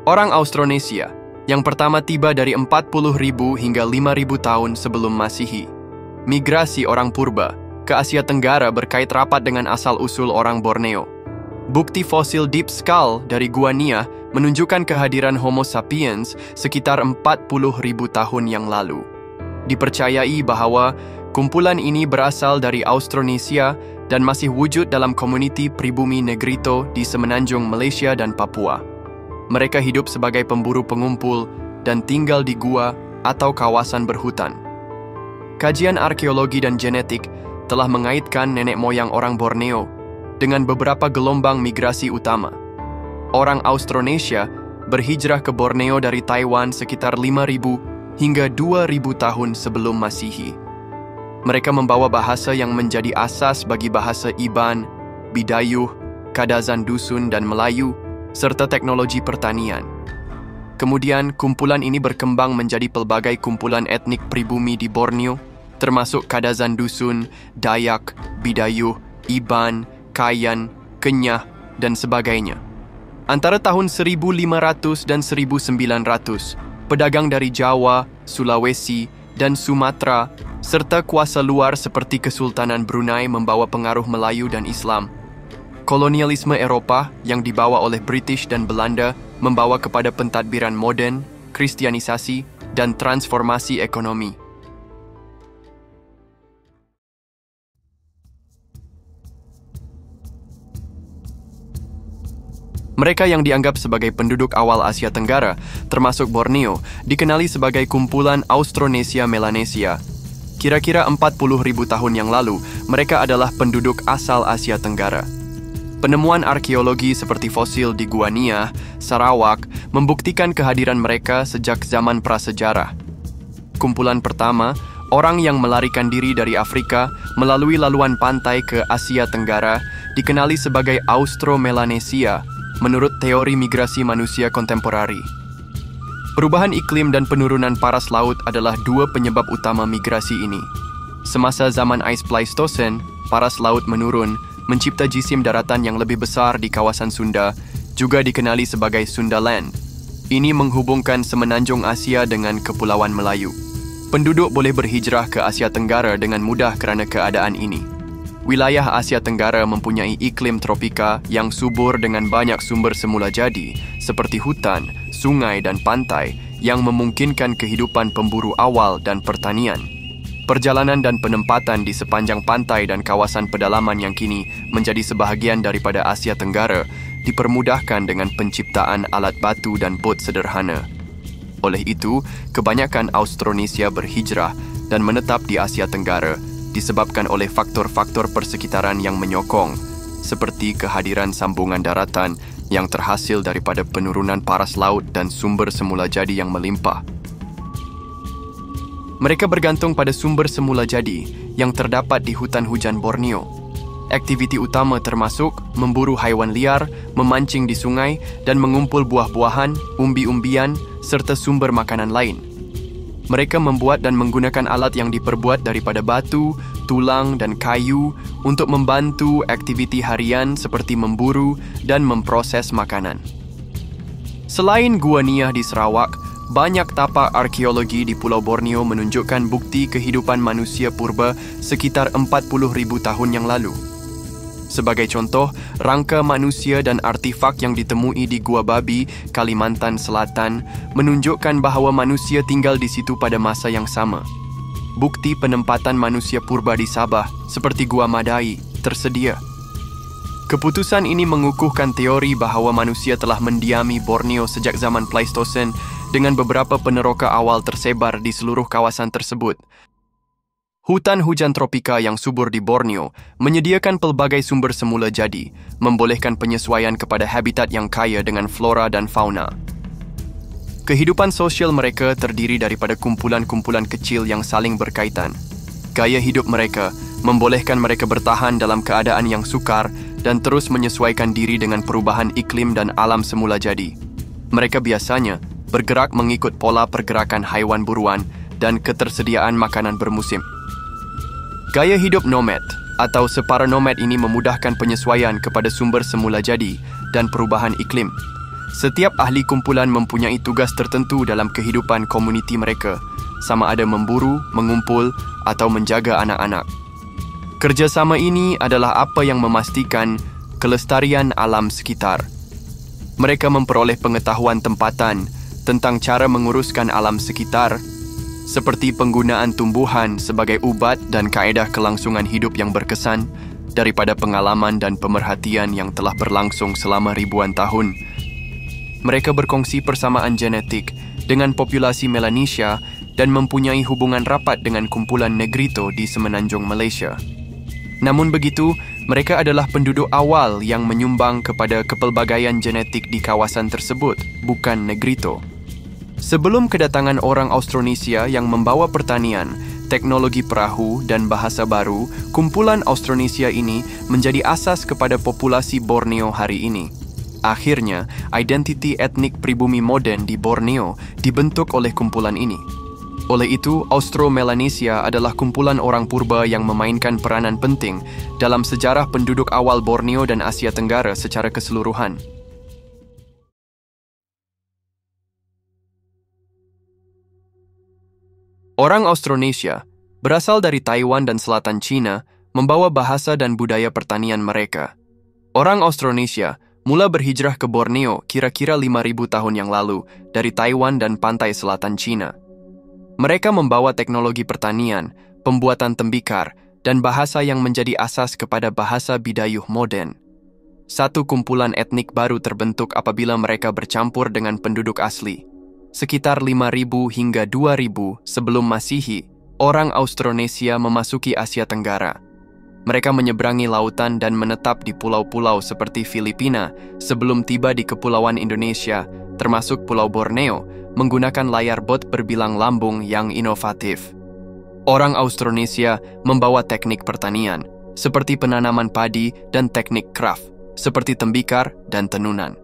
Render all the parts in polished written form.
Orang Austronesia yang pertama tiba dari 40.000 hingga 5.000 tahun sebelum Masehi. Migrasi orang purba ke Asia Tenggara berkait rapat dengan asal-usul orang Borneo. Bukti fosil deep skull dari Gua Nia menunjukkan kehadiran Homo sapiens sekitar 40.000 tahun yang lalu. Dipercayai bahwa kumpulan ini berasal dari Austronesia dan masih wujud dalam komuniti pribumi Negrito di semenanjung Malaysia dan Papua. Mereka hidup sebagai pemburu pengumpul dan tinggal di gua atau kawasan berhutan. Kajian arkeologi dan genetik telah mengaitkan nenek moyang orang Borneo dengan beberapa gelombang migrasi utama. Orang Austronesia berhijrah ke Borneo dari Taiwan sekitar 5.000 hingga 2.000 tahun sebelum Masehi. Mereka membawa bahasa yang menjadi asas bagi bahasa Iban, Bidayuh, Kadazan Dusun dan Melayu, serta teknologi pertanian. Kemudian, kumpulan ini berkembang menjadi pelbagai kumpulan etnik pribumi di Borneo, termasuk Kadazan Dusun, Dayak, Bidayuh, Iban, Kayan, Kenyah, dan sebagainya. Antara tahun 1500 dan 1900, pedagang dari Jawa, Sulawesi, dan Sumatera, serta kuasa luar seperti Kesultanan Brunei membawa pengaruh Melayu dan Islam. Kolonialisme Eropah yang dibawa oleh British dan Belanda membawa kepada pentadbiran moden, kristianisasi, dan transformasi ekonomi. Mereka yang dianggap sebagai penduduk awal Asia Tenggara, termasuk Borneo, dikenali sebagai kumpulan Austronesia Melanesia. Kira-kira 40.000 tahun yang lalu, mereka adalah penduduk asal Asia Tenggara. Penemuan arkeologi seperti fosil di Gua Nia, Sarawak, membuktikan kehadiran mereka sejak zaman prasejarah. Kumpulan pertama, orang yang melarikan diri dari Afrika melalui laluan pantai ke Asia Tenggara, dikenali sebagai Austro-Melanesia, menurut teori migrasi manusia kontemporari. Perubahan iklim dan penurunan paras laut adalah dua penyebab utama migrasi ini. Semasa zaman Ice Pleistocene, paras laut menurun, mencipta jisim daratan yang lebih besar di kawasan Sunda, juga dikenali sebagai Sundaland. Ini menghubungkan semenanjung Asia dengan Kepulauan Melayu. Penduduk boleh berhijrah ke Asia Tenggara dengan mudah kerana keadaan ini. Wilayah Asia Tenggara mempunyai iklim tropika yang subur dengan banyak sumber semula jadi, seperti hutan, sungai dan pantai, yang memungkinkan kehidupan pemburu awal dan pertanian. Perjalanan dan penempatan di sepanjang pantai dan kawasan pedalaman yang kini menjadi sebahagian daripada Asia Tenggara dipermudahkan dengan penciptaan alat batu dan bot sederhana. Oleh itu, kebanyakan Austronesia berhijrah dan menetap di Asia Tenggara disebabkan oleh faktor-faktor persekitaran yang menyokong, seperti kehadiran sambungan daratan yang terhasil daripada penurunan paras laut dan sumber semula jadi yang melimpah. Mereka bergantung pada sumber semula jadi yang terdapat di hutan hujan Borneo. Aktiviti utama termasuk memburu haiwan liar, memancing di sungai, dan mengumpul buah-buahan, umbi-umbian, serta sumber makanan lain. Mereka membuat dan menggunakan alat yang diperbuat daripada batu, tulang, dan kayu untuk membantu aktiviti harian seperti memburu dan memproses makanan. Selain Gua Nia di Sarawak, banyak tapak arkeologi di Pulau Borneo menunjukkan bukti kehidupan manusia purba sekitar 40.000 tahun yang lalu. Sebagai contoh, rangka manusia dan artifak yang ditemui di Gua Babi, Kalimantan Selatan, menunjukkan bahawa manusia tinggal di situ pada masa yang sama. Bukti penempatan manusia purba di Sabah, seperti Gua Madai, tersedia. Keputusan ini mengukuhkan teori bahawa manusia telah mendiami Borneo sejak zaman Pleistocene dengan beberapa peneroka awal tersebar di seluruh kawasan tersebut. Hutan hujan tropika yang subur di Borneo menyediakan pelbagai sumber semula jadi, membolehkan penyesuaian kepada habitat yang kaya dengan flora dan fauna. Kehidupan sosial mereka terdiri daripada kumpulan-kumpulan kecil yang saling berkaitan. Gaya hidup mereka membolehkan mereka bertahan dalam keadaan yang sukar dan terus menyesuaikan diri dengan perubahan iklim dan alam semula jadi. Mereka biasanya bergerak mengikut pola pergerakan haiwan buruan dan ketersediaan makanan bermusim. Gaya hidup nomad atau separa nomad ini memudahkan penyesuaian kepada sumber semula jadi dan perubahan iklim. Setiap ahli kumpulan mempunyai tugas tertentu dalam kehidupan komuniti mereka, sama ada memburu, mengumpul, atau menjaga anak-anak. Kerjasama ini adalah apa yang memastikan kelestarian alam sekitar. Mereka memperoleh pengetahuan tempatan tentang cara menguruskan alam sekitar, seperti penggunaan tumbuhan sebagai ubat dan kaedah kelangsungan hidup yang berkesan daripada pengalaman dan pemerhatian yang telah berlangsung selama ribuan tahun. Mereka berkongsi persamaan genetik dengan populasi Melanesia dan mempunyai hubungan rapat dengan kumpulan Negrito di semenanjung Malaysia. Namun begitu, mereka adalah penduduk awal yang menyumbang kepada kepelbagaian genetik di kawasan tersebut, bukan Negrito. Sebelum kedatangan orang Austronesia yang membawa pertanian, teknologi perahu dan bahasa baru, kumpulan Austronesia ini menjadi asas kepada populasi Borneo hari ini. Akhirnya, identiti etnik pribumi moden di Borneo dibentuk oleh kumpulan ini. Oleh itu, Austro-Melanesia adalah kumpulan orang purba yang memainkan peranan penting dalam sejarah penduduk awal Borneo dan Asia Tenggara secara keseluruhan. Orang Austronesia, berasal dari Taiwan dan selatan China, membawa bahasa dan budaya pertanian mereka. Orang Austronesia mula berhijrah ke Borneo kira-kira 5.000 tahun yang lalu dari Taiwan dan pantai selatan China. Mereka membawa teknologi pertanian, pembuatan tembikar, dan bahasa yang menjadi asas kepada bahasa Bidayuh moden. Satu kumpulan etnik baru terbentuk apabila mereka bercampur dengan penduduk asli. Sekitar 5.000 hingga 2.000 sebelum Masihi, orang Austronesia memasuki Asia Tenggara. Mereka menyeberangi lautan dan menetap di pulau-pulau seperti Filipina sebelum tiba di Kepulauan Indonesia, termasuk Pulau Borneo, menggunakan layar bot berbilang lambung yang inovatif. Orang Austronesia membawa teknik pertanian, seperti penanaman padi dan teknik craft, seperti tembikar dan tenunan.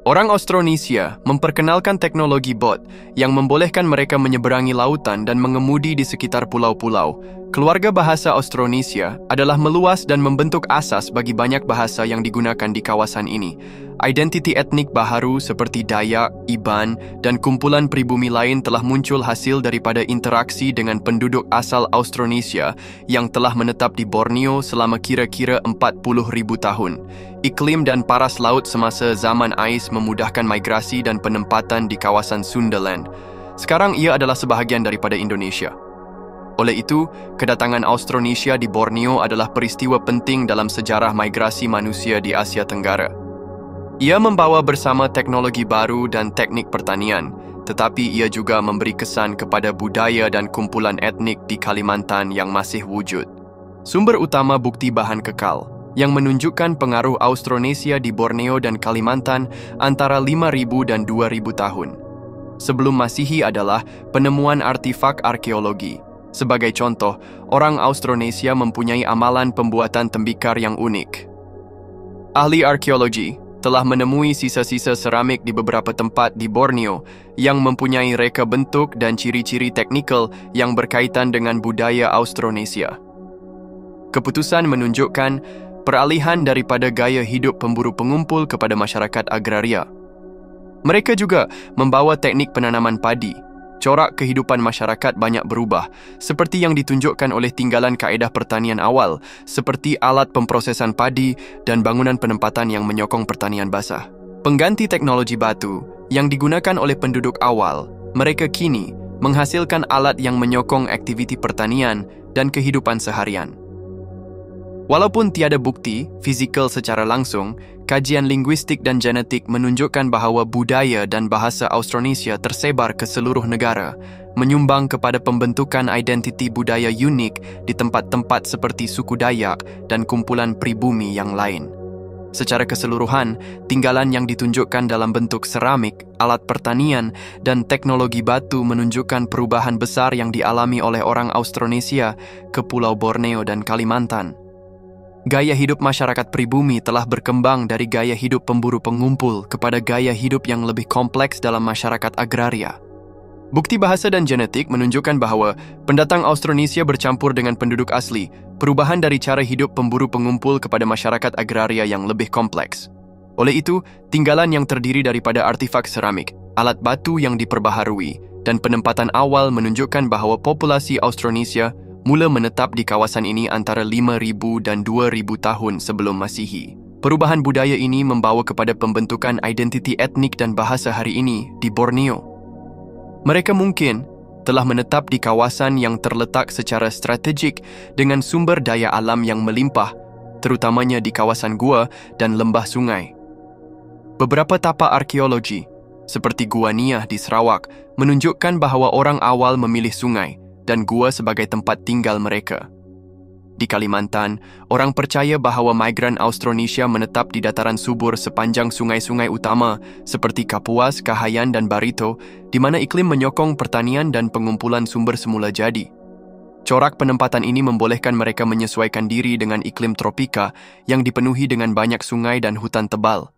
Orang Austronesia memperkenalkan teknologi bot yang membolehkan mereka menyeberangi lautan dan mengemudi di sekitar pulau-pulau. Keluarga bahasa Austronesia adalah meluas dan membentuk asas bagi banyak bahasa yang digunakan di kawasan ini. Identiti etnik baharu seperti Dayak, Iban, dan kumpulan pribumi lain telah muncul hasil daripada interaksi dengan penduduk asal Austronesia yang telah menetap di Borneo selama kira-kira 40.000 tahun. Iklim dan paras laut semasa zaman ais memudahkan migrasi dan penempatan di kawasan Sundaland. Sekarang ia adalah sebahagian daripada Indonesia. Oleh itu, kedatangan Austronesia di Borneo adalah peristiwa penting dalam sejarah migrasi manusia di Asia Tenggara. Ia membawa bersama teknologi baru dan teknik pertanian, tetapi ia juga memberi kesan kepada budaya dan kumpulan etnik di Kalimantan yang masih wujud. Sumber utama bukti bahan kekal yang menunjukkan pengaruh Austronesia di Borneo dan Kalimantan antara 5.000 dan 2.000 tahun. Sebelum Masihi adalah penemuan artifak arkeologi. Sebagai contoh, orang Austronesia mempunyai amalan pembuatan tembikar yang unik. Ahli arkeologi telah menemui sisa-sisa seramik di beberapa tempat di Borneo yang mempunyai reka bentuk dan ciri-ciri teknikal yang berkaitan dengan budaya Austronesia. Keputusan menunjukkan peralihan daripada gaya hidup pemburu pengumpul kepada masyarakat agraria. Mereka juga membawa teknik penanaman padi. Corak kehidupan masyarakat banyak berubah, seperti yang ditunjukkan oleh tinggalan kaedah pertanian awal, seperti alat pemprosesan padi dan bangunan penempatan yang menyokong pertanian basah. Pengganti teknologi batu yang digunakan oleh penduduk awal, mereka kini menghasilkan alat yang menyokong aktiviti pertanian dan kehidupan seharian. Walaupun tiada bukti fizikal secara langsung, kajian linguistik dan genetik menunjukkan bahawa budaya dan bahasa Austronesia tersebar ke seluruh negara, menyumbang kepada pembentukan identiti budaya unik di tempat-tempat seperti suku Dayak dan kumpulan pribumi yang lain. Secara keseluruhan, tinggalan yang ditunjukkan dalam bentuk seramik, alat pertanian, dan teknologi batu menunjukkan perubahan besar yang dialami oleh orang Austronesia ke Pulau Borneo dan Kalimantan. Gaya hidup masyarakat pribumi telah berkembang dari gaya hidup pemburu pengumpul kepada gaya hidup yang lebih kompleks dalam masyarakat agraria. Bukti bahasa dan genetik menunjukkan bahawa pendatang Austronesia bercampur dengan penduduk asli, perubahan dari cara hidup pemburu pengumpul kepada masyarakat agraria yang lebih kompleks. Oleh itu, tinggalan yang terdiri daripada artifak seramik, alat batu yang diperbaharui, dan penempatan awal menunjukkan bahawa populasi Austronesia mula menetap di kawasan ini antara 5,000 dan 2,000 tahun sebelum Masihi. Perubahan budaya ini membawa kepada pembentukan identiti etnik dan bahasa hari ini di Borneo. Mereka mungkin telah menetap di kawasan yang terletak secara strategik dengan sumber daya alam yang melimpah, terutamanya di kawasan gua dan lembah sungai. Beberapa tapak arkeologi, seperti Gua Niah di Sarawak, menunjukkan bahawa orang awal memilih sungai dan gua sebagai tempat tinggal mereka. Di Kalimantan, orang percaya bahawa migran Austronesia menetap di dataran subur sepanjang sungai-sungai utama seperti Kapuas, Kahayan dan Barito, di mana iklim menyokong pertanian dan pengumpulan sumber semula jadi. Corak penempatan ini membolehkan mereka menyesuaikan diri dengan iklim tropika yang dipenuhi dengan banyak sungai dan hutan tebal.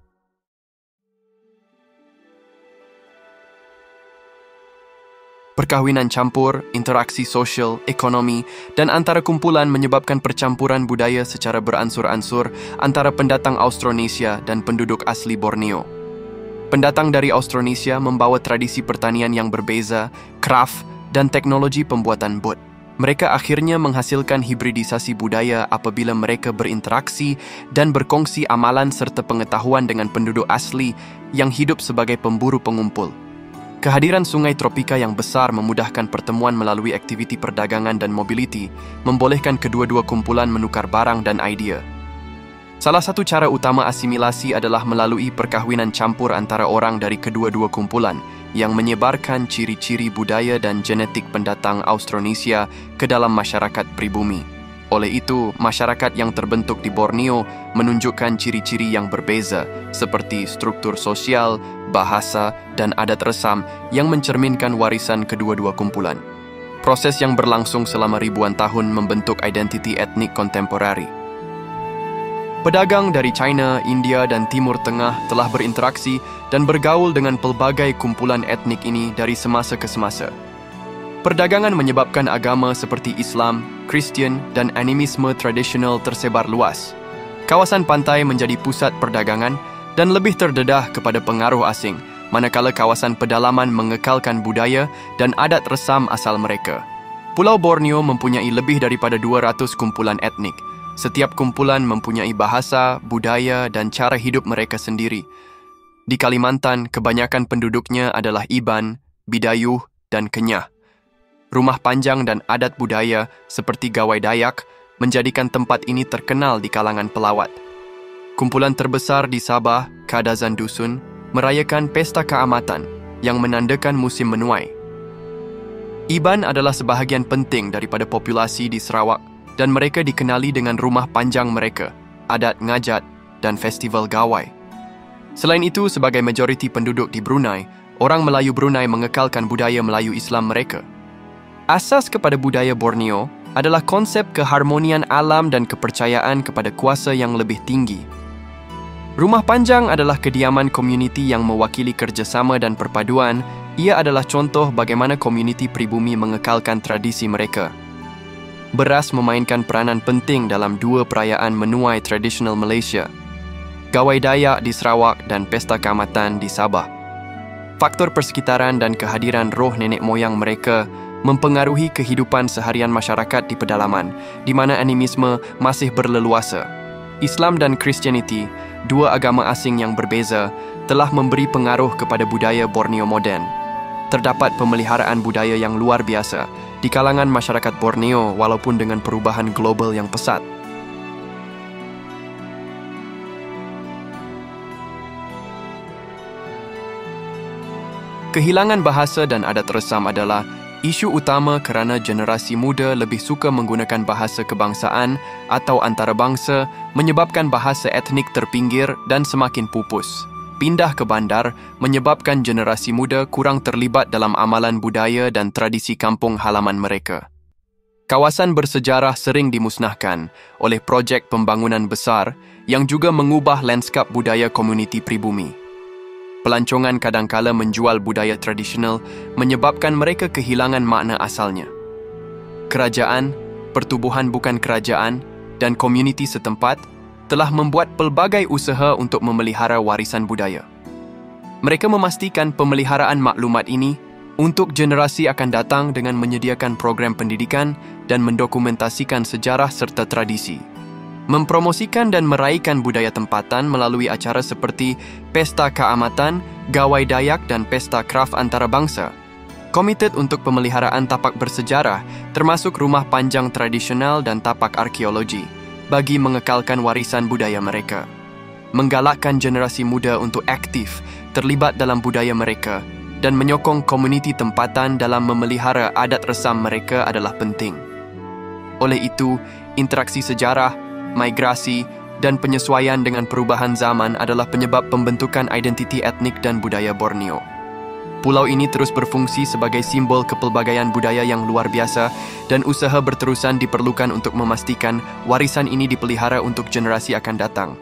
Perkahwinan campur, interaksi sosial, ekonomi, dan antara kumpulan menyebabkan percampuran budaya secara beransur-ansur antara pendatang Austronesia dan penduduk asli Borneo. Pendatang dari Austronesia membawa tradisi pertanian yang berbeza, kraft, dan teknologi pembuatan bot. Mereka akhirnya menghasilkan hibridisasi budaya apabila mereka berinteraksi dan berkongsi amalan serta pengetahuan dengan penduduk asli yang hidup sebagai pemburu pengumpul. Kehadiran sungai tropika yang besar memudahkan pertemuan melalui aktiviti perdagangan dan mobiliti, membolehkan kedua-dua kumpulan menukar barang dan idea. Salah satu cara utama asimilasi adalah melalui perkahwinan campur antara orang dari kedua-dua kumpulan yang menyebarkan ciri-ciri budaya dan genetik pendatang Austronesia ke dalam masyarakat pribumi. Oleh itu, masyarakat yang terbentuk di Borneo menunjukkan ciri-ciri yang berbeza seperti struktur sosial, bahasa, dan adat resam yang mencerminkan warisan kedua-dua kumpulan. Proses yang berlangsung selama ribuan tahun membentuk identiti etnik kontemporari. Pedagang dari China, India, dan Timur Tengah telah berinteraksi dan bergaul dengan pelbagai kumpulan etnik ini dari semasa ke semasa. Perdagangan menyebabkan agama seperti Islam, Kristian, dan animisme tradisional tersebar luas. Kawasan pantai menjadi pusat perdagangan dan lebih terdedah kepada pengaruh asing, manakala kawasan pedalaman mengekalkan budaya dan adat resam asal mereka. Pulau Borneo mempunyai lebih daripada 200 kumpulan etnik. Setiap kumpulan mempunyai bahasa, budaya, dan cara hidup mereka sendiri. Di Kalimantan, kebanyakan penduduknya adalah Iban, Bidayuh, dan Kenyah. Rumah panjang dan adat budaya seperti Gawai Dayak menjadikan tempat ini terkenal di kalangan pelawat. Kumpulan terbesar di Sabah, Kadazan Dusun, merayakan pesta keamatan yang menandakan musim menuai. Iban adalah sebahagian penting daripada populasi di Sarawak dan mereka dikenali dengan rumah panjang mereka, adat ngajat, dan festival gawai. Selain itu, sebagai majoriti penduduk di Brunei, orang Melayu Brunei mengekalkan budaya Melayu Islam mereka. Asas kepada budaya Borneo adalah konsep keharmonian alam dan kepercayaan kepada kuasa yang lebih tinggi. Rumah panjang adalah kediaman komuniti yang mewakili kerjasama dan perpaduan. Ia adalah contoh bagaimana komuniti pribumi mengekalkan tradisi mereka. Beras memainkan peranan penting dalam dua perayaan menuai tradisional Malaysia, Gawai Dayak di Sarawak dan Pesta Keamatan di Sabah. Faktor persekitaran dan kehadiran roh nenek moyang mereka mempengaruhi kehidupan seharian masyarakat di pedalaman, di mana animisme masih berleluasa. Islam dan Kristianiti, dua agama asing yang berbeza, telah memberi pengaruh kepada budaya Borneo moden. Terdapat pemeliharaan budaya yang luar biasa di kalangan masyarakat Borneo walaupun dengan perubahan global yang pesat. Kehilangan bahasa dan adat resam adalah isu utama kerana generasi muda lebih suka menggunakan bahasa kebangsaan atau antarabangsa, menyebabkan bahasa etnik terpinggir dan semakin pupus. Pindah ke bandar menyebabkan generasi muda kurang terlibat dalam amalan budaya dan tradisi kampung halaman mereka. Kawasan bersejarah sering dimusnahkan oleh projek pembangunan besar yang juga mengubah lanskap budaya komuniti pribumi. Pelancongan kadangkala menjual budaya tradisional menyebabkan mereka kehilangan makna asalnya. Kerajaan, pertubuhan bukan kerajaan, dan komuniti setempat telah membuat pelbagai usaha untuk memelihara warisan budaya. Mereka memastikan pemeliharaan maklumat ini untuk generasi akan datang dengan menyediakan program pendidikan dan mendokumentasikan sejarah serta tradisi. Mempromosikan dan meraihkan budaya tempatan melalui acara seperti Pesta Keamatan, Gawai Dayak dan Pesta Kraf Antarabangsa. Komited untuk pemeliharaan tapak bersejarah termasuk rumah panjang tradisional dan tapak arkeologi bagi mengekalkan warisan budaya mereka. Menggalakkan generasi muda untuk aktif terlibat dalam budaya mereka dan menyokong komuniti tempatan dalam memelihara adat resam mereka adalah penting. Oleh itu, interaksi sejarah, migrasi, dan penyesuaian dengan perubahan zaman adalah penyebab pembentukan identiti etnik dan budaya Borneo. Pulau ini terus berfungsi sebagai simbol kepelbagaian budaya yang luar biasa dan usaha berterusan diperlukan untuk memastikan warisan ini dipelihara untuk generasi akan datang.